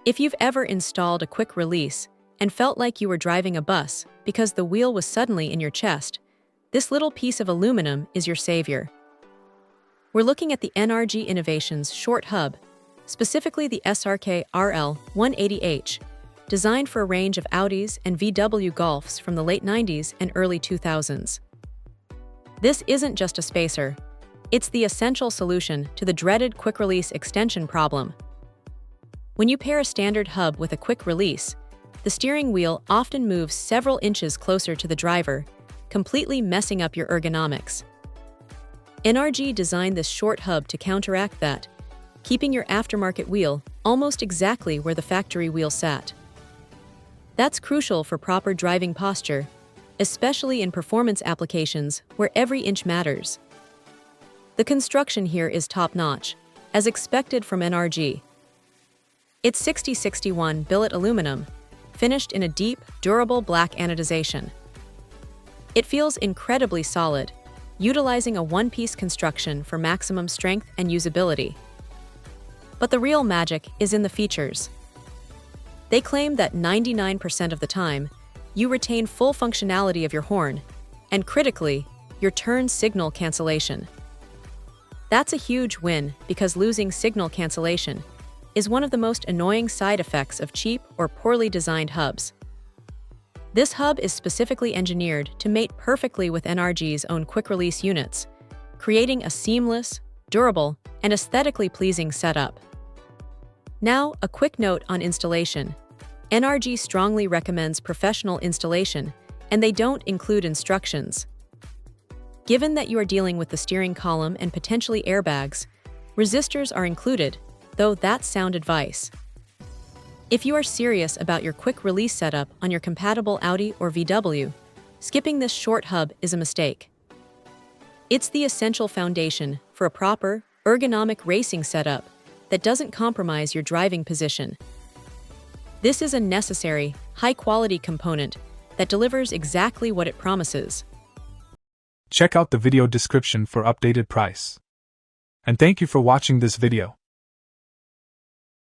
If you've ever installed a quick release and felt like you were driving a bus because the wheel was suddenly in your chest, this little piece of aluminum is your savior. We're looking at the NRG Innovations short hub, specifically the SRK-RL180H, designed for a range of Audis and VW Golfs from the late 90s and early 2000s. This isn't just a spacer, it's the essential solution to the dreaded quick-release extension problem. When you pair a standard hub with a quick release, the steering wheel often moves several inches closer to the driver, completely messing up your ergonomics. NRG designed this short hub to counteract that, keeping your aftermarket wheel almost exactly where the factory wheel sat. That's crucial for proper driving posture, especially in performance applications where every inch matters. The construction here is top-notch, as expected from NRG. It's 6061 billet aluminum, finished in a deep, durable black anodization. It feels incredibly solid, utilizing a one-piece construction for maximum strength and usability. But the real magic is in the features. They claim that 99% of the time, you retain full functionality of your horn, and critically, your turn signal cancellation. That's a huge win because losing signal cancellation is one of the most annoying side effects of cheap or poorly designed hubs. This hub is specifically engineered to mate perfectly with NRG's own quick-release units, creating a seamless, durable, and aesthetically pleasing setup. Now, a quick note on installation. NRG strongly recommends professional installation, and they don't include instructions. Given that you are dealing with the steering column and potentially airbags, resistors are included, though that's sound advice. If you are serious about your quick release setup on your compatible Audi or VW, skipping this short hub is a mistake. It's the essential foundation for a proper, ergonomic racing setup that doesn't compromise your driving position. This is a necessary, high-quality component that delivers exactly what it promises. Check out the video description for updated price. And thank you for watching this video.